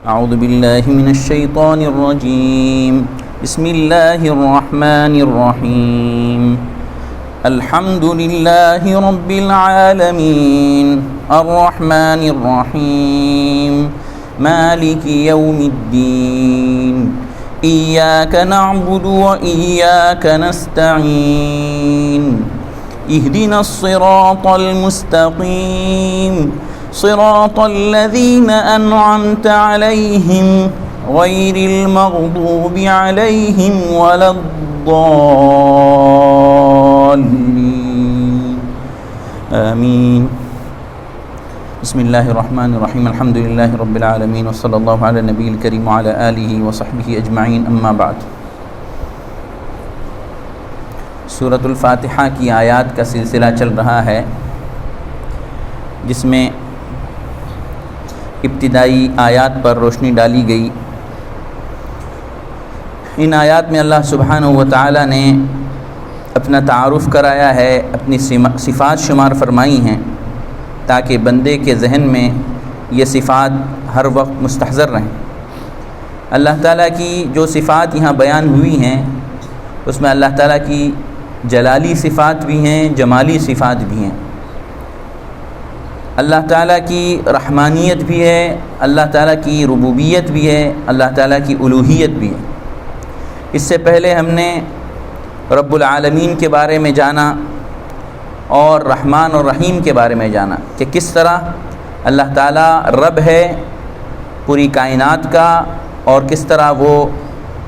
اعوذ باللہ من الشیطان الرجیم بسم اللہ الرحمن الرحیم الحمد للہ رب العالمین الرحمن الرحیم مالک یوم الدین ایاک نعبد و ایاک نستعین اہدنا الصراط المستقیم صراط الذين أنعمت عليهم غير المغضوب عليهم ولا الضالين آمين بسم الله الرحمن الرحيم الحمد لله رب العالمين وصلى الله على النبي الكريم وعلى آله وصحبه أجمعين أما بعد سورة الفاتحہ کی آیات کا سلسلہ چل رہا ہے جس میں ابتدائی آیات پر روشنی ڈالی گئی۔ ان آیات میں اللہ سبحانہ و تعالی نے اپنا تعارف کرایا ہے، اپنی صفات شمار فرمائی ہیں تاکہ بندے کے ذہن میں یہ صفات ہر وقت مستحضر رہیں۔ اللہ تعالیٰ کی جو صفات یہاں بیان ہوئی ہیں اس میں اللہ تعالیٰ کی جلالی صفات بھی ہیں، جمالی صفات بھی ہیں۔ اللہ تعالیٰ کی رحمانیت بھی ہے، اللہ تعالیٰ کی ربوبیت بھی ہے، اللہ تعالیٰ کی الوہیت بھی ہے۔ اس سے پہلے ہم نے رب العالمین کے بارے میں جانا اور رحمان اور رحیم کے بارے میں جانا کہ کس طرح اللہ تعالیٰ رب ہے پوری کائنات کا اور کس طرح وہ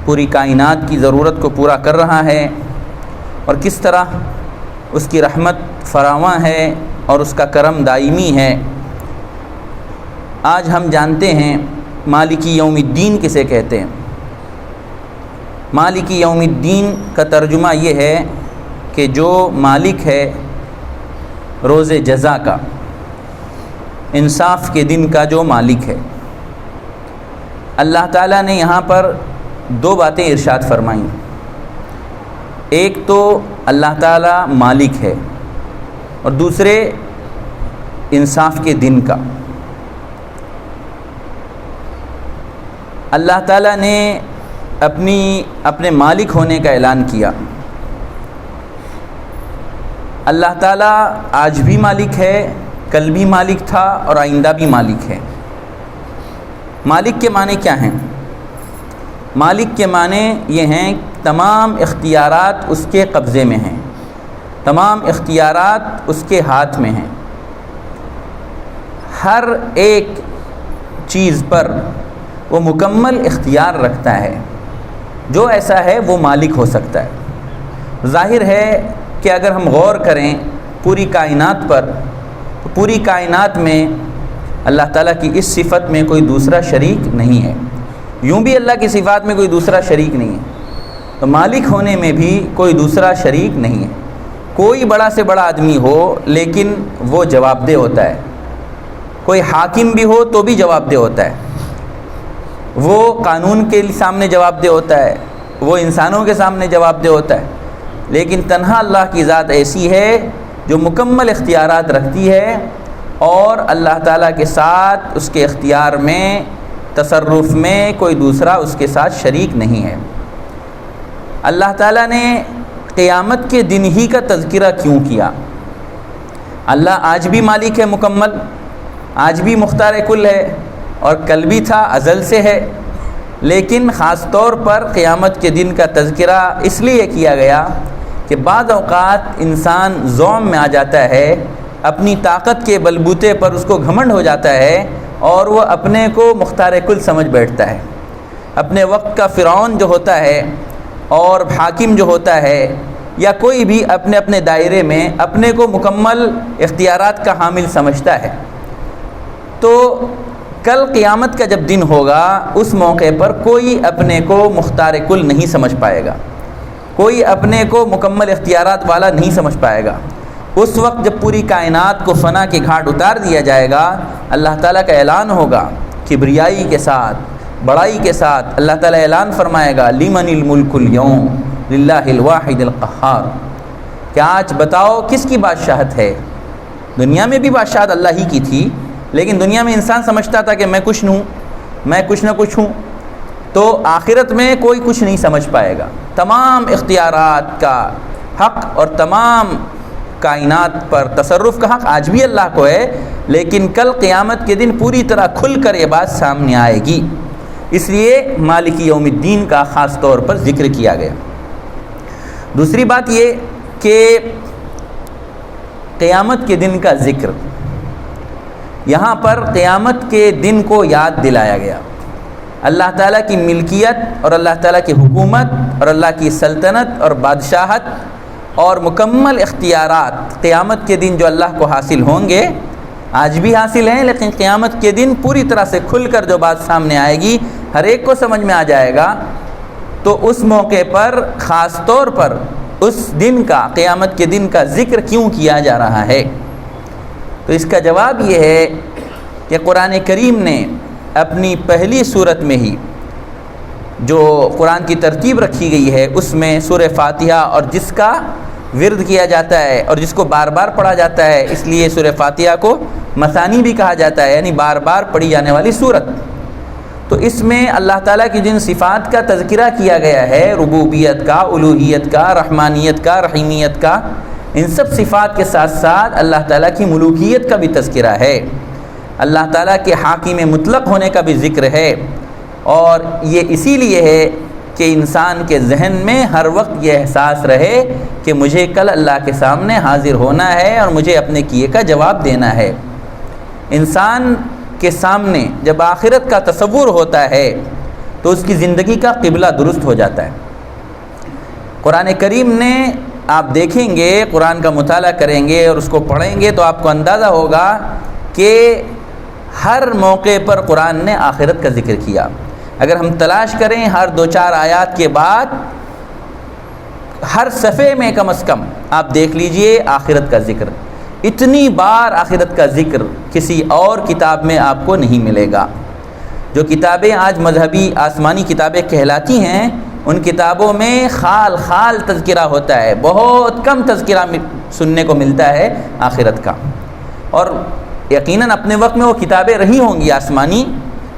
پوری کائنات کی ضرورت کو پورا کر رہا ہے اور کس طرح اس کی رحمت فراواں ہے اور اس کا کرم دائمی ہے۔ آج ہم جانتے ہیں مالک یوم الدین کسے کہتے ہیں۔ مالک یوم الدین کا ترجمہ یہ ہے کہ جو مالک ہے روز جزا کا، انصاف کے دن کا جو مالک ہے۔ اللہ تعالیٰ نے یہاں پر دو باتیں ارشاد فرمائیں۔ ایک تو اللہ تعالیٰ مالک ہے اور دوسرے انصاف کے دن کا۔ اللہ تعالیٰ نے اپنے مالک ہونے کا اعلان کیا۔ اللہ تعالیٰ آج بھی مالک ہے، کل بھی مالک تھا اور آئندہ بھی مالک ہے۔ مالک کے معنی کیا ہیں؟ مالک کے معنی یہ ہیں تمام اختیارات اس کے قبضے میں ہیں، تمام اختیارات اس کے ہاتھ میں ہیں۔ ہر ایک چیز پر وہ مکمل اختیار رکھتا ہے۔ جو ایسا ہے وہ مالک ہو سکتا ہے۔ ظاہر ہے کہ اگر ہم غور کریں پوری کائنات پر تو پوری کائنات میں اللہ تعالیٰ کی اس صفت میں کوئی دوسرا شریک نہیں ہے۔ یوں بھی اللہ کی صفات میں کوئی دوسرا شریک نہیں ہے، تو مالک ہونے میں بھی کوئی دوسرا شریک نہیں ہے۔ کوئی بڑا سے بڑا آدمی ہو لیکن وہ جواب دہ ہوتا ہے، کوئی حاکم بھی ہو تو بھی جواب دہ ہوتا ہے، وہ قانون کے سامنے جواب دہ ہوتا ہے، وہ انسانوں کے سامنے جواب دہ ہوتا ہے، لیکن تنہا اللہ کی ذات ایسی ہے جو مکمل اختیارات رکھتی ہے اور اللہ تعالیٰ کے ساتھ اس کے اختیار میں تصرف میں کوئی دوسرا اس کے ساتھ شریک نہیں ہے۔ اللہ تعالیٰ نے قیامت کے دن ہی کا تذکرہ کیوں کیا؟ اللہ آج بھی مالک ہے مکمل، آج بھی مختار کل ہے اور کل بھی تھا، ازل سے ہے، لیکن خاص طور پر قیامت کے دن کا تذکرہ اس لیے کیا گیا کہ بعض اوقات انسان زوم میں آ جاتا ہے، اپنی طاقت کے بلبوتے پر اس کو گھمنڈ ہو جاتا ہے اور وہ اپنے کو مختار کل سمجھ بیٹھتا ہے۔ اپنے وقت کا فرعون جو ہوتا ہے اور حاکم جو ہوتا ہے یا کوئی بھی اپنے اپنے دائرے میں اپنے کو مکمل اختیارات کا حامل سمجھتا ہے۔ تو کل قیامت کا جب دن ہوگا اس موقع پر کوئی اپنے کو مختار کل نہیں سمجھ پائے گا، کوئی اپنے کو مکمل اختیارات والا نہیں سمجھ پائے گا۔ اس وقت جب پوری کائنات کو فنا کے گھاٹ اتار دیا جائے گا، اللہ تعالیٰ کا اعلان ہوگا کبریائی کے ساتھ، بڑائی کے ساتھ۔ اللہ تعالیٰ اعلان فرمائے گا لمن الملک اليوم للہ الواحد القہار، کہ آج بتاؤ کس کی بادشاہت ہے۔ دنیا میں بھی بادشاہت اللہ ہی کی تھی، لیکن دنیا میں انسان سمجھتا تھا کہ میں کچھ ہوں، میں کچھ نہ کچھ ہوں، تو آخرت میں کوئی کچھ نہیں سمجھ پائے گا۔ تمام اختیارات کا حق اور تمام کائنات پر تصرف کا حق آج بھی اللہ کو ہے، لیکن کل قیامت کے دن پوری طرح کھل کر یہ بات سامنے آئے گی، اس لیے مالک یوم الدین کا خاص طور پر ذکر کیا گیا۔ دوسری بات یہ کہ قیامت کے دن کا ذکر، یہاں پر قیامت کے دن کو یاد دلایا گیا۔ اللہ تعالیٰ کی ملکیت اور اللہ تعالیٰ کی حکومت اور اللہ کی سلطنت اور بادشاہت اور مکمل اختیارات قیامت کے دن جو اللہ کو حاصل ہوں گے، آج بھی حاصل ہیں، لیکن قیامت کے دن پوری طرح سے کھل کر جو بات سامنے آئے گی ہر ایک کو سمجھ میں آ جائے گا۔ تو اس موقع پر خاص طور پر اس دن کا، قیامت کے دن کا ذکر کیوں کیا جا رہا ہے؟ تو اس کا جواب یہ ہے کہ قرآن کریم نے اپنی پہلی صورت میں ہی جو قرآن کی ترتیب رکھی گئی ہے اس میں سورہ فاتحہ، اور جس کا ورد کیا جاتا ہے اور جس کو بار بار پڑھا جاتا ہے، اس لیے سورہ فاتحہ کو مثانی بھی کہا جاتا ہے، یعنی بار بار پڑھی جانے والی صورت۔ تو اس میں اللہ تعالیٰ کی جن صفات کا تذکرہ کیا گیا ہے، ربوبیت کا، الوہیت کا، رحمانیت کا، رحیمیت کا، ان سب صفات کے ساتھ ساتھ اللہ تعالیٰ کی ملوکیت کا بھی تذکرہ ہے، اللہ تعالیٰ کے حاکم مطلق ہونے کا بھی ذکر ہے۔ اور یہ اسی لیے ہے کہ انسان کے ذہن میں ہر وقت یہ احساس رہے کہ مجھے کل اللہ کے سامنے حاضر ہونا ہے اور مجھے اپنے کیے کا جواب دینا ہے۔ انسان کے سامنے جب آخرت کا تصور ہوتا ہے تو اس کی زندگی کا قبلہ درست ہو جاتا ہے۔ قرآن کریم نے، آپ دیکھیں گے، قرآن کا مطالعہ کریں گے اور اس کو پڑھیں گے تو آپ کو اندازہ ہوگا کہ ہر موقع پر قرآن نے آخرت کا ذکر کیا۔ اگر ہم تلاش کریں ہر 2-4 آیات کے بعد ہر صفحے میں کم از کم آپ دیکھ لیجئے آخرت کا ذکر۔ اتنی بار آخرت کا ذکر کسی اور کتاب میں آپ کو نہیں ملے گا۔ جو کتابیں آج مذہبی آسمانی کتابیں کہلاتی ہیں، ان کتابوں میں خال خال تذکرہ ہوتا ہے، بہت کم تذکرہ سننے کو ملتا ہے آخرت کا۔ اور یقیناً اپنے وقت میں وہ کتابیں رہی ہوں گی آسمانی،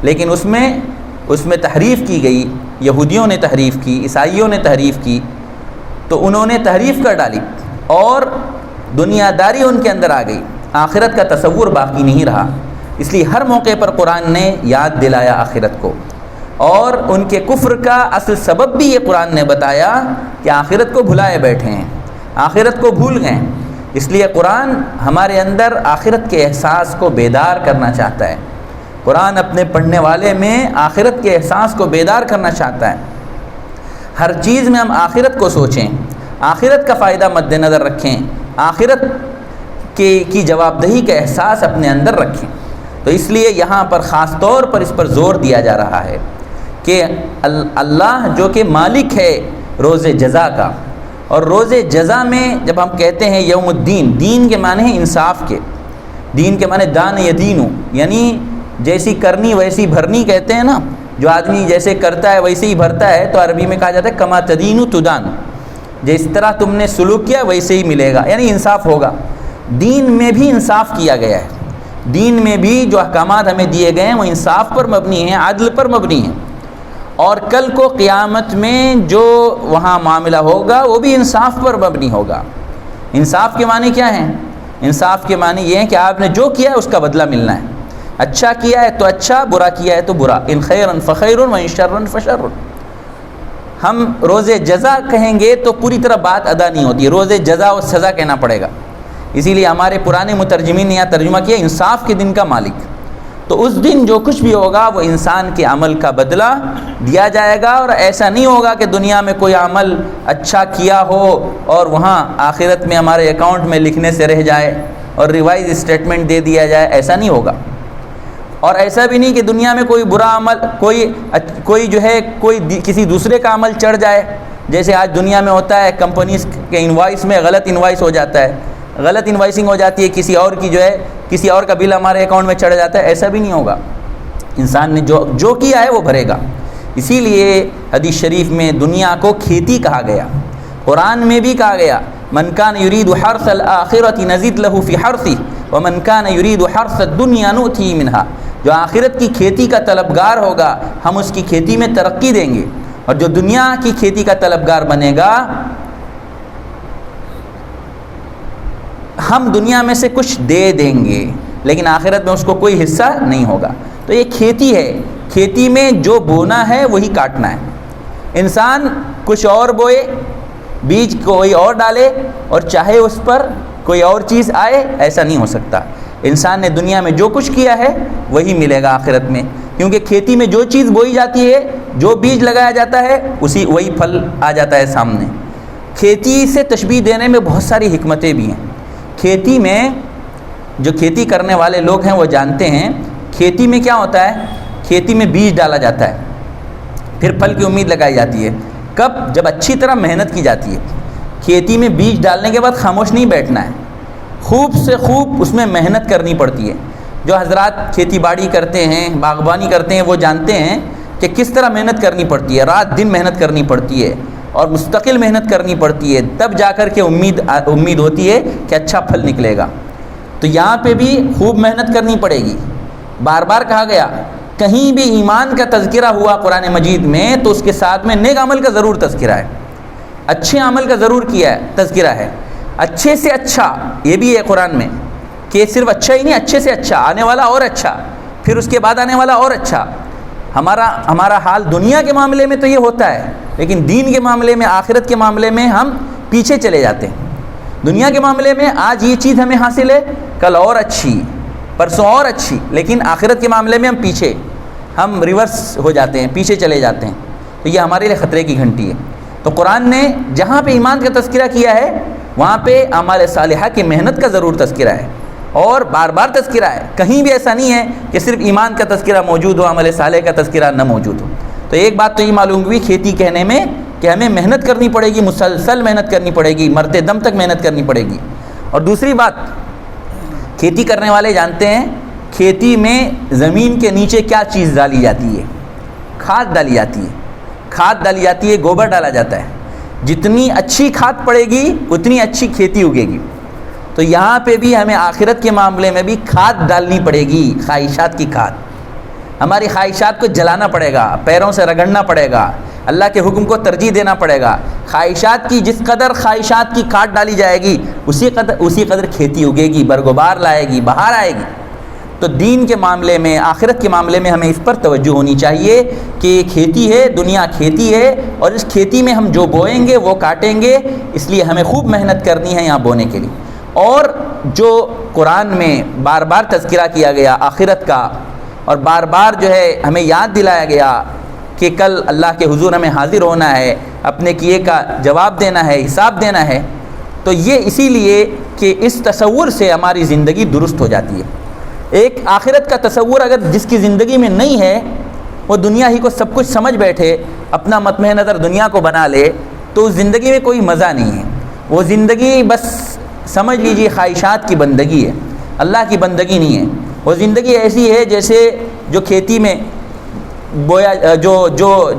لیکن اس میں تحریف کی گئی، یہودیوں نے تحریف کی، عیسائیوں نے تحریف کی، تو انہوں نے تحریف کر ڈالی اور دنیا داری ان کے اندر آ گئی، آخرت کا تصور باقی نہیں رہا۔ اس لیے ہر موقع پر قرآن نے یاد دلایا آخرت کو، اور ان کے کفر کا اصل سبب بھی یہ قرآن نے بتایا کہ آخرت کو بھلائے بیٹھے ہیں، آخرت کو بھول گئے۔ اس لیے قرآن ہمارے اندر آخرت کے احساس کو بیدار کرنا چاہتا ہے۔ قرآن اپنے پڑھنے والے میں آخرت کے احساس کو بیدار کرنا چاہتا ہے۔ ہر چیز میں ہم آخرت کو سوچیں، آخرت کا فائدہ مد نظر رکھیں، آخرت کی جواب دہی کا احساس اپنے اندر رکھیں۔ تو اس لیے یہاں پر خاص طور پر اس پر زور دیا جا رہا ہے کہ اللہ جو کہ مالک ہے روز جزا کا، اور روز جزا میں جب ہم کہتے ہیں یوم الدین، دین کے معنی ہیں انصاف کے، دین کے معنی دان یدینو، یعنی جیسی کرنی ویسی بھرنی کہتے ہیں نا، جو آدمی جیسے کرتا ہے ویسے ہی بھرتا ہے، تو عربی میں کہا جاتا ہے کما تدینو تدان، جس طرح تم نے سلوک کیا ویسے ہی ملے گا، یعنی انصاف ہوگا۔ دین میں بھی انصاف کیا گیا ہے، دین میں بھی جو احکامات ہمیں دیے گئے ہیں وہ انصاف پر مبنی ہیں، عدل پر مبنی ہیں، اور کل کو قیامت میں جو وہاں معاملہ ہوگا وہ بھی انصاف پر مبنی ہوگا۔ انصاف کے معنی کیا ہیں؟ انصاف کے معنی یہ ہیں کہ آپ نے جو کیا ہے اس کا بدلہ ملنا ہے، اچھا کیا ہے تو اچھا، برا کیا ہے تو برا، ان خیرن فخیر و ان شرن فشر۔ ہم روز جزا کہیں گے تو پوری طرح بات ادا نہیں ہوتی، روز جزا و سزا کہنا پڑے گا۔ اسی لیے ہمارے پرانے مترجمین نے یہاں ترجمہ کیا انصاف کے دن کا مالک۔ تو اس دن جو کچھ بھی ہوگا وہ انسان کے عمل کا بدلہ دیا جائے گا، اور ایسا نہیں ہوگا کہ دنیا میں کوئی عمل اچھا کیا ہو اور وہاں آخرت میں ہمارے اکاؤنٹ میں لکھنے سے رہ جائے اور ریوائز اسٹیٹمنٹ دے دیا جائے، ایسا نہیں ہوگا۔ اور ایسا بھی نہیں کہ دنیا میں کوئی برا عمل، کوئی جو ہے کوئی کسی دوسرے کا عمل چڑھ جائے، جیسے آج دنیا میں ہوتا ہے کمپنیز کے انوائس میں غلط انوائس ہو جاتا ہے، غلط انوائسنگ ہو جاتی ہے، کسی اور کی جو ہے کسی اور کا بل ہمارے اکاؤنٹ میں چڑھ جاتا ہے، ایسا بھی نہیں ہوگا۔ انسان نے جو کیا ہے وہ بھرے گا۔ اسی لیے حدیث شریف میں دنیا کو کھیتی کہا گیا، قرآن میں بھی کہا گیا من کان یرید حرث الآخرۃ نزد له فی حرثہ ومن کان یرید حرث الدنیا نؤتیہ منہا۔ جو آخرت کی کھیتی کا طلبگار ہوگا ہم اس کی کھیتی میں ترقی دیں گے، اور جو دنیا کی کھیتی کا طلبگار بنے گا ہم دنیا میں سے کچھ دے دیں گے لیکن آخرت میں اس کو کوئی حصہ نہیں ہوگا۔ تو یہ کھیتی ہے، کھیتی میں جو بونا ہے وہی کاٹنا ہے۔ انسان کچھ اور بوئے، بیج کوئی اور ڈالے اور چاہے اس پر کوئی اور چیز آئے، ایسا نہیں ہو سکتا۔ انسان نے دنیا میں جو کچھ کیا ہے وہی ملے گا آخرت میں، کیونکہ کھیتی میں جو چیز بوئی جاتی ہے، جو بیج لگایا جاتا ہے، وہی پھل آ جاتا ہے سامنے۔ کھیتی سے تشبیہ دینے میں بہت ساری حکمتیں بھی ہیں۔ کھیتی میں جو کھیتی کرنے والے لوگ ہیں وہ جانتے ہیں کھیتی میں کیا ہوتا ہے۔ کھیتی میں بیج ڈالا جاتا ہے، پھر پھل کی امید لگائی جاتی ہے۔ کب؟ جب اچھی طرح محنت کی جاتی ہے۔ کھیتی میں بیج ڈالنے کے بعد خاموش نہیں بیٹھنا ہے، خوب سے خوب اس میں محنت کرنی پڑتی ہے۔ جو حضرات کھیتی باڑی کرتے ہیں، باغبانی کرتے ہیں، وہ جانتے ہیں کہ کس طرح محنت کرنی پڑتی ہے، رات دن محنت کرنی پڑتی ہے اور مستقل محنت کرنی پڑتی ہے، تب جا کر کے امید ہوتی ہے کہ اچھا پھل نکلے گا۔ تو یہاں پہ بھی خوب محنت کرنی پڑے گی۔ بار بار کہا گیا، کہیں بھی ایمان کا تذکرہ ہوا قرآن مجید میں تو اس کے ساتھ میں نیک عمل کا ضرور تذکرہ ہے، اچھے عمل کا ضرور کیا ہے، تذکرہ ہے۔ اچھے سے اچھا یہ بھی ہے قرآن میں کہ صرف اچھا ہی نہیں، اچھے سے اچھا، آنے والا اور اچھا، پھر اس کے بعد آنے والا اور اچھا۔ ہمارا حال دنیا کے معاملے میں تو یہ ہوتا ہے، لیکن دین کے معاملے میں، آخرت کے معاملے میں ہم پیچھے چلے جاتے ہیں۔ دنیا کے معاملے میں آج یہ چیز ہمیں حاصل ہے، کل اور اچھی، پرسوں اور اچھی، لیکن آخرت کے معاملے میں ہم ریورس ہو جاتے ہیں، پیچھے چلے جاتے ہیں۔ تو یہ ہمارے لیے خطرے کی گھنٹی ہے۔ تو قرآن نے جہاں پہ ایمان کا تذکرہ کیا ہے وہاں پہ اعمال صالحہ کی محنت کا ضرور تذکرہ ہے اور بار بار تذکرہ ہے۔ کہیں بھی ایسا نہیں ہے کہ صرف ایمان کا تذکرہ موجود ہو، عمل صالح کا تذکرہ نہ موجود ہو۔ تو ایک بات تو یہ معلوم ہوئی کھیتی کہنے میں کہ ہمیں محنت کرنی پڑے گی، مسلسل محنت کرنی پڑے گی، مرتے دم تک محنت کرنی پڑے گی۔ اور دوسری بات، کھیتی کرنے والے جانتے ہیں کھیتی میں زمین کے نیچے کیا چیز ڈالی جاتی ہے، کھاد ڈالی جاتی ہے، کھاد ڈالی جاتی ہے، گوبر ڈالا جاتا ہے۔ جتنی اچھی کھاد پڑے گی اتنی اچھی کھیتی اگے گی۔ تو یہاں پہ بھی ہمیں آخرت کے معاملے میں بھی کھاد ڈالنی پڑے گی، خواہشات کی کھاد۔ ہماری خواہشات کو جلانا پڑے گا، پیروں سے رگڑنا پڑے گا، اللہ کے حکم کو ترجیح دینا پڑے گا۔ خواہشات کی جس قدر خواہشات کی کھاد ڈالی جائے گی اسی قدر کھیتی اگے گی، برگوبار لائے گی، بہار آئے گی۔ تو دین کے معاملے میں، آخرت کے معاملے میں ہمیں اس پر توجہ ہونی چاہیے کہ یہ کھیتی ہے، دنیا کھیتی ہے، اور اس کھیتی میں ہم جو بوئیں گے وہ کاٹیں گے، اس لیے ہمیں خوب محنت کرنی ہے یہاں بونے کے لیے۔ اور جو قرآن میں بار بار تذکرہ کیا گیا آخرت کا، اور بار بار جو ہے ہمیں یاد دلایا گیا کہ کل اللہ کے حضور ہمیں حاضر ہونا ہے، اپنے کیے کا جواب دینا ہے، حساب دینا ہے، تو یہ اسی لیے کہ اس تصور سے ہماری زندگی درست ہو جاتی ہے۔ ایک آخرت کا تصور اگر جس کی زندگی میں نہیں ہے، وہ دنیا ہی کو سب کچھ سمجھ بیٹھے، اپنا مطمع نظر دنیا کو بنا لے، تو اس زندگی میں کوئی مزہ نہیں ہے۔ وہ زندگی بس سمجھ لیجیے خواہشات کی بندگی ہے، اللہ کی بندگی نہیں ہے۔ وہ زندگی ایسی ہے جیسے جو کھیتی میں جو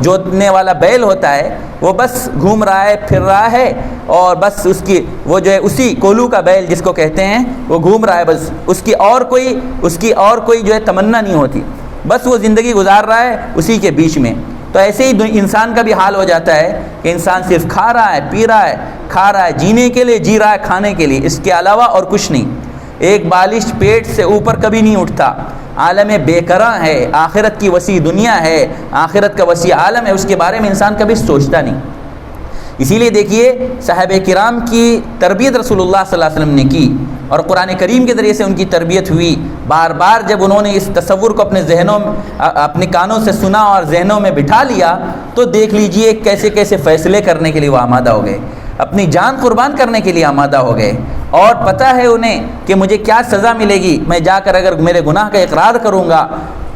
جوتنے والا بیل ہوتا ہے، وہ بس گھوم رہا ہے، پھر رہا ہے، اور بس اس کی وہ جو ہے اسی کولو کا بیل جس کو کہتے ہیں، وہ گھوم رہا ہے، بس اس کی اور کوئی جو ہے تمنا نہیں ہوتی، بس وہ زندگی گزار رہا ہے اسی کے بیچ میں۔ تو ایسے ہی انسان کا بھی حال ہو جاتا ہے کہ انسان صرف کھا رہا ہے، پی رہا ہے، کھا رہا ہے جینے کے لیے، جی رہا ہے کھانے کے لیے، اس کے علاوہ اور کچھ نہیں۔ ایک بالش پیٹ سے اوپر کبھی نہیں اٹھتا۔ عالم بے قرار ہے، آخرت کی وسیع دنیا ہے، آخرت کا وسیع عالم ہے، اس کے بارے میں انسان کبھی سوچتا نہیں۔ اسی لیے دیکھیے صحابہ کرام کی تربیت رسول اللہ صلی اللہ علیہ وسلم نے کی، اور قرآن کریم کے ذریعے سے ان کی تربیت ہوئی۔ بار بار جب انہوں نے اس تصور کو اپنے ذہنوں میں، اپنے کانوں سے سنا اور ذہنوں میں بٹھا لیا، تو دیکھ لیجئے کیسے کیسے فیصلے کرنے کے لیے وہ آمادہ ہو گئے، اپنی جان قربان کرنے کے لیے آمادہ ہو گئے۔ اور پتہ ہے انہیں کہ مجھے کیا سزا ملے گی، میں جا کر اگر میرے گناہ کا اقرار کروں گا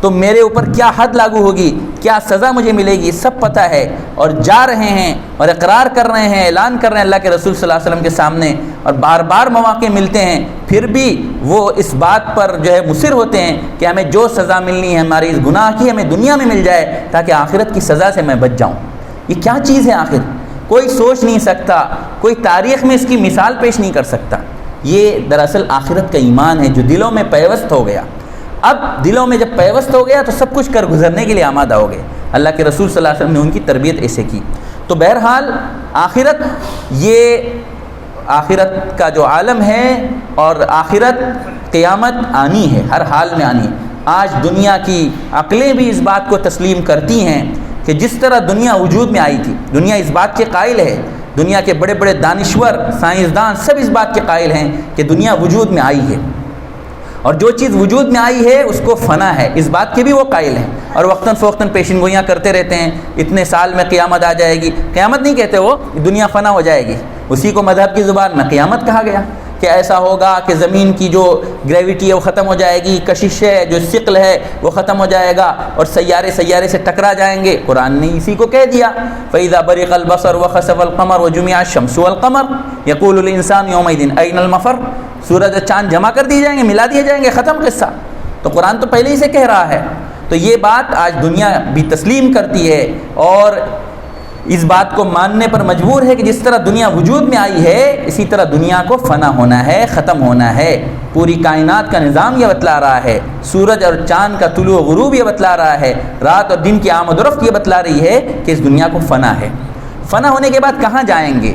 تو میرے اوپر کیا حد لاگو ہوگی، کیا سزا مجھے ملے گی، سب پتہ ہے، اور جا رہے ہیں اور اقرار کر رہے ہیں، اعلان کر رہے ہیں اللہ کے رسول صلی اللہ علیہ وسلم کے سامنے، اور بار بار مواقع ملتے ہیں، پھر بھی وہ اس بات پر جو ہے مصر ہوتے ہیں کہ ہمیں جو سزا ملنی ہے ہماری اس گناہ کی، ہمیں دنیا میں مل جائے تاکہ آخرت کی سزا سے میں بچ جاؤں۔ یہ کیا چیز ہے آخر؟ کوئی سوچ نہیں سکتا، کوئی تاریخ میں اس کی مثال پیش نہیں کر سکتا۔ یہ دراصل آخرت کا ایمان ہے جو دلوں میں پیوست ہو گیا، اب دلوں میں جب پیوست ہو گیا تو سب کچھ کر گزرنے کے لیے آمادہ ہو گئے۔ اللہ کے رسول صلی اللہ علیہ وسلم نے ان کی تربیت ایسے کی۔ تو بہرحال آخرت، یہ آخرت کا جو عالم ہے، اور آخرت قیامت آنی ہے، ہر حال میں آنی ہے۔ آج دنیا کی عقلیں بھی اس بات کو تسلیم کرتی ہیں کہ جس طرح دنیا وجود میں آئی تھی، دنیا اس بات کے قائل ہے، دنیا کے بڑے بڑے دانشور، سائنسدان سب اس بات کے قائل ہیں کہ دنیا وجود میں آئی ہے، اور جو چیز وجود میں آئی ہے اس کو فنا ہے، اس بات کے بھی وہ قائل ہیں، اور وقتاً فوقتاً پیشن گوئیاں کرتے رہتے ہیں، اتنے سال میں قیامت آ جائے گی۔ قیامت نہیں کہتے وہ، دنیا فنا ہو جائے گی، اسی کو مذہب کی زبان میں قیامت کہا گیا کہ ایسا ہوگا کہ زمین کی جو گریویٹی ہے وہ ختم ہو جائے گی، کشش ہے، جو ثقل ہے وہ ختم ہو جائے گا، اور سیارے سے ٹکرا جائیں گے۔ قرآن نے اسی کو کہہ دیا، فَإِذَا بَرِقَ الْبَصَرُ وَخَسَفَ الْقَمَرُ وَجُمِعَ الشَّمْسُ وَالْقَمَرُ يَقُولُ الْإِنسَانُ يَوْمَئِذٍ أَيْنَ الْمَفَرُّ، سورج اور چاند جمع کر دیے جائیں گے، ملا دیے جائیں گے، ختم قصہ۔ تو قرآن تو پہلے ہی سے کہہ رہا ہے۔ تو یہ بات آج دنیا بھی تسلیم کرتی ہے، اور اس بات کو ماننے پر مجبور ہے کہ جس طرح دنیا وجود میں آئی ہے، اسی طرح دنیا کو فنا ہونا ہے، ختم ہونا ہے۔ پوری کائنات کا نظام یہ بتلا رہا ہے، سورج اور چاند کا طلوع و غروب یہ بتلا رہا ہے، رات اور دن کی آمد و رفت یہ بتلا رہی ہے کہ اس دنیا کو فنا ہے۔ فنا ہونے کے بعد کہاں جائیں گے؟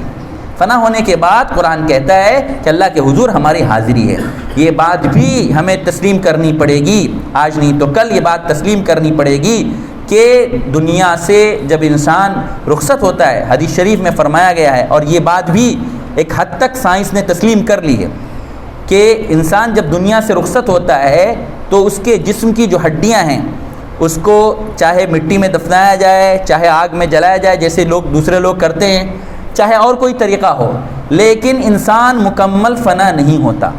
فنا ہونے کے بعد قرآن کہتا ہے کہ اللہ کے حضور ہماری حاضری ہے۔ یہ بات بھی ہمیں تسلیم کرنی پڑے گی، آج نہیں تو کل یہ بات تسلیم کرنی پڑے گی کہ دنیا سے جب انسان رخصت ہوتا ہے، حدیث شریف میں فرمایا گیا ہے، اور یہ بات بھی ایک حد تک سائنس نے تسلیم کر لی ہے کہ انسان جب دنیا سے رخصت ہوتا ہے تو اس کے جسم کی جو ہڈیاں ہیں اس کو چاہے مٹی میں دفنایا جائے، چاہے آگ میں جلایا جائے جیسے دوسرے لوگ کرتے ہیں، چاہے اور کوئی طریقہ ہو، لیکن انسان مکمل فنا نہیں ہوتا،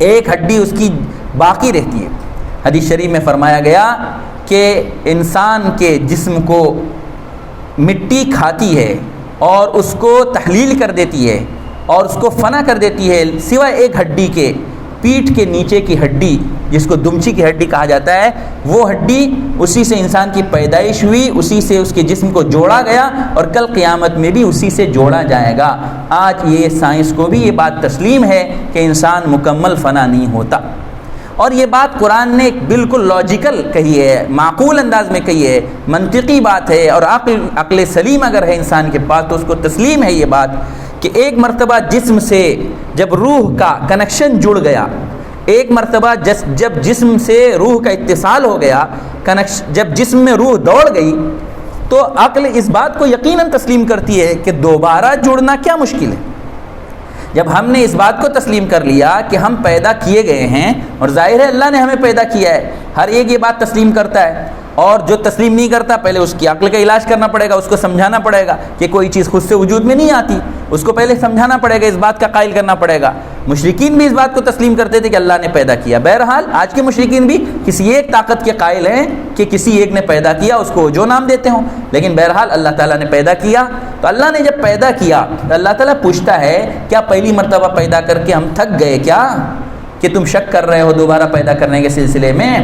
ایک ہڈی اس کی باقی رہتی ہے۔ حدیث شریف میں فرمایا گیا کہ انسان کے جسم کو مٹی کھاتی ہے اور اس کو تحلیل کر دیتی ہے اور اس کو فنا کر دیتی ہے، سوائے ایک ہڈی کے، پیٹھ کے نیچے کی ہڈی جس کو دمچی کی ہڈی کہا جاتا ہے، وہ ہڈی اسی سے انسان کی پیدائش ہوئی، اسی سے اس کے جسم کو جوڑا گیا، اور کل قیامت میں بھی اسی سے جوڑا جائے گا۔ آج یہ سائنس کو بھی یہ بات تسلیم ہے کہ انسان مکمل فنا نہیں ہوتا، اور یہ بات قرآن نے بالکل لاجیکل کہی ہے، معقول انداز میں کہی ہے، منطقی بات ہے، اور عقل سلیم اگر ہے انسان کے پاس تو اس کو تسلیم ہے یہ بات کہ ایک مرتبہ جسم سے جب روح کا کنیکشن جڑ گیا، ایک مرتبہ جب جسم سے روح کا اتصال ہو گیا، جب جسم میں روح دوڑ گئی، تو عقل اس بات کو یقیناً تسلیم کرتی ہے کہ دوبارہ جڑنا کیا مشکل ہے۔ جب ہم نے اس بات کو تسلیم کر لیا کہ ہم پیدا کیے گئے ہیں، اور ظاہر ہے اللہ نے ہمیں پیدا کیا ہے، ہر ایک یہ بات تسلیم کرتا ہے، اور جو تسلیم نہیں کرتا پہلے اس کی عقل کا علاج کرنا پڑے گا، اس کو سمجھانا پڑے گا کہ کوئی چیز خود سے وجود میں نہیں آتی، اس کو پہلے سمجھانا پڑے گا، اس بات کا قائل کرنا پڑے گا۔ مشرکین بھی اس بات کو تسلیم کرتے تھے کہ اللہ نے پیدا کیا۔ بہرحال آج کے مشرکین بھی کسی ایک طاقت کے قائل ہیں کہ کسی ایک نے پیدا کیا، اس کو جو نام دیتے ہوں، لیکن بہرحال اللہ تعالیٰ نے پیدا کیا۔ تو اللہ نے جب پیدا کیا تو اللہ تعالیٰ پوچھتا ہے کیا پہلی مرتبہ پیدا کر کے ہم تھک گئے کیا کہ تم شک کر رہے ہو دوبارہ پیدا کرنے کے سلسلے میں؟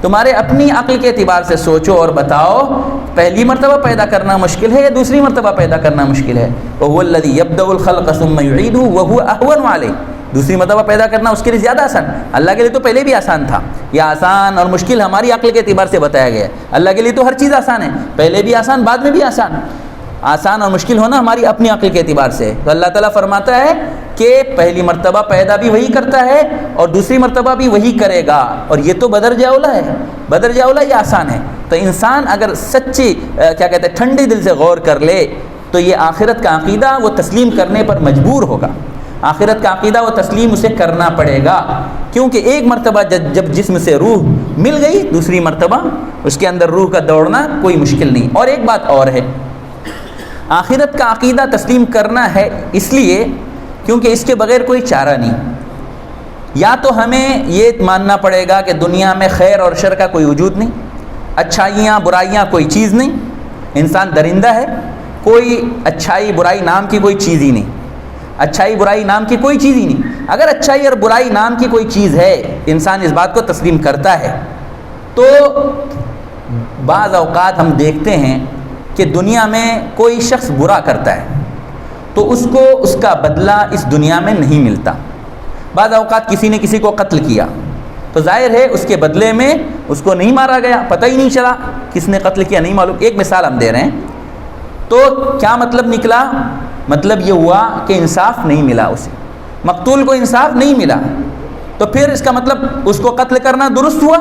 تمہارے اپنی عقل کے اعتبار سے سوچو اور بتاؤ، پہلی مرتبہ پیدا کرنا مشکل ہے یا دوسری مرتبہ پیدا کرنا مشکل ہے؟ وَهُوَ الَّذِي يَبْدَأُ الْخَلْقَ ثُمَّ يُعِيدُهُ وَهُوَ أَهْوَنُ عَلَيْهِ، دوسری مرتبہ پیدا کرنا اس کے لیے زیادہ آسان، اللہ کے لیے تو پہلے بھی آسان تھا۔ یہ آسان اور مشکل ہماری عقل کے اعتبار سے بتایا گیا ہے، اللہ کے لیے تو ہر چیز آسان ہے، پہلے بھی آسان بعد میں بھی آسان۔ آسان اور مشکل ہونا ہماری اپنی عقل کے اعتبار سے، تو اللہ تعالیٰ فرماتا ہے کہ پہلی مرتبہ پیدا بھی وہی کرتا ہے اور دوسری مرتبہ بھی وہی کرے گا، اور یہ تو بدرجہ اولا ہے، بدرجہ اولا یہ آسان ہے۔ تو انسان اگر سچی ٹھنڈے دل سے غور کر لے تو یہ آخرت کا عقیدہ وہ تسلیم کرنے پر مجبور ہوگا، آخرت کا عقیدہ وہ تسلیم اسے کرنا پڑے گا، کیونکہ ایک مرتبہ جب جسم سے روح مل گئی، دوسری مرتبہ اس کے اندر روح کا دوڑنا کوئی مشکل نہیں۔ اور ایک بات اور ہے، آخرت کا عقیدہ تسلیم کرنا ہے اس لیے کیونکہ اس کے بغیر کوئی چارہ نہیں۔ یا تو ہمیں یہ ماننا پڑے گا کہ دنیا میں خیر اور شر کا کوئی وجود نہیں، اچھائیاں برائیاں کوئی چیز نہیں، انسان درندہ ہے، کوئی اچھائی برائی نام کی کوئی چیز ہی نہیں، اچھائی برائی نام کی کوئی چیز ہی نہیں۔ اگر اچھائی اور برائی نام کی کوئی چیز ہے، انسان اس بات کو تسلیم کرتا ہے، تو بعض اوقات ہم دیکھتے ہیں کہ دنیا میں کوئی شخص برا کرتا ہے تو اس کو اس کا بدلہ اس دنیا میں نہیں ملتا۔ بعض اوقات کسی نے کسی کو قتل کیا، تو ظاہر ہے اس کے بدلے میں اس کو نہیں مارا گیا، پتہ ہی نہیں چلا کس نے قتل کیا، نہیں معلوم۔ ایک مثال ہم دے رہے ہیں، تو کیا مطلب نکلا؟ مطلب یہ ہوا کہ انصاف نہیں ملا، اسے مقتول کو انصاف نہیں ملا، تو پھر اس کا مطلب اس کو قتل کرنا درست ہوا؟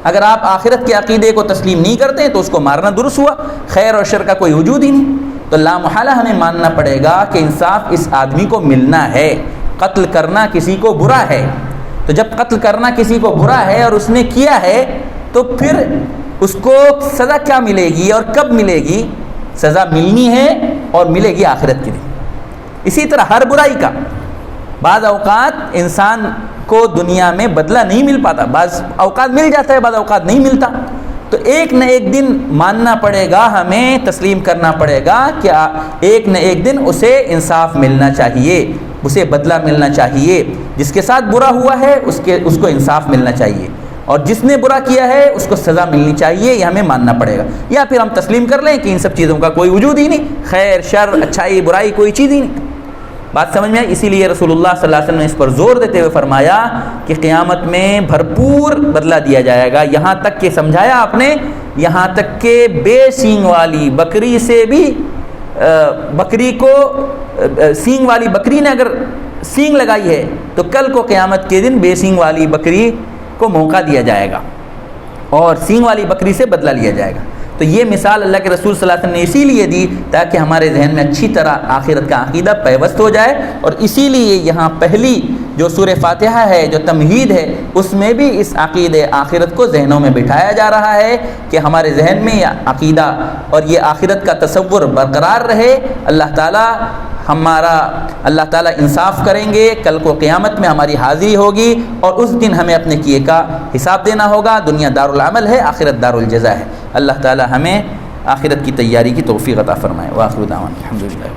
اگر آپ آخرت کے عقیدے کو تسلیم نہیں کرتے تو اس کو مارنا درست ہوا، خیر اور شر کا کوئی وجود ہی نہیں۔ تو لامحالہ ہمیں ماننا پڑے گا کہ انصاف اس آدمی کو ملنا ہے، قتل کرنا کسی کو برا ہے، تو جب قتل کرنا کسی کو برا ہے اور اس نے کیا ہے تو پھر اس کو سزا کیا ملے گی اور کب ملے گی؟ سزا ملنی ہے اور ملے گی آخرت کے دن۔ اسی طرح ہر برائی کا بعض اوقات انسان کو دنیا میں بدلہ نہیں مل پاتا، بعض اوقات مل جاتا ہے، بعض اوقات نہیں ملتا، تو ایک نہ ایک دن ماننا پڑے گا، ہمیں تسلیم کرنا پڑے گا کہ ایک نہ ایک دن اسے انصاف ملنا چاہیے، اسے بدلہ ملنا چاہیے، جس کے ساتھ برا ہوا ہے اس کو انصاف ملنا چاہیے، اور جس نے برا کیا ہے اس کو سزا ملنی چاہیے، یہ ہمیں ماننا پڑے گا۔ یا پھر ہم تسلیم کر لیں کہ ان سب چیزوں کا کوئی وجود ہی نہیں، خیر شر اچھائی برائی کوئی چیز ہی نہیں۔ بات سمجھ میں آئی؟ اسی لیے رسول اللہ صلی اللہ علیہ وسلم نے اس پر زور دیتے ہوئے فرمایا کہ قیامت میں بھرپور بدلہ دیا جائے گا، یہاں تک کہ سمجھایا آپ نے، یہاں تک کہ بے سینگ والی بکری سے بھی بکری کو سینگ والی بکری نے اگر سینگ لگائی ہے تو کل کو قیامت کے دن بے سینگ والی بکری کو موقع دیا جائے گا اور سینگ والی بکری سے بدلہ لیا جائے گا۔ تو یہ مثال اللہ کے رسول صلی اللہ علیہ وسلم نے اسی لیے دی تاکہ ہمارے ذہن میں اچھی طرح آخرت کا عقیدہ پیوست ہو جائے، اور اسی لیے یہاں پہلی جو سورہ فاتحہ ہے، جو تمہید ہے، اس میں بھی اس عقید آخرت کو ذہنوں میں بٹھایا جا رہا ہے کہ ہمارے ذہن میں یہ عقیدہ اور یہ آخرت کا تصور برقرار رہے۔ اللہ تعالیٰ انصاف کریں گے، کل کو قیامت میں ہماری حاضری ہوگی اور اس دن ہمیں اپنے کیے کا حساب دینا ہوگا۔ دنیا دار العمل ہے، آخرت دار الجزا ہے۔ اللہ تعالیٰ ہمیں آخرت کی تیاری کی توفیق عطا فرمائے۔ وآخر دعوانا الحمدللہ۔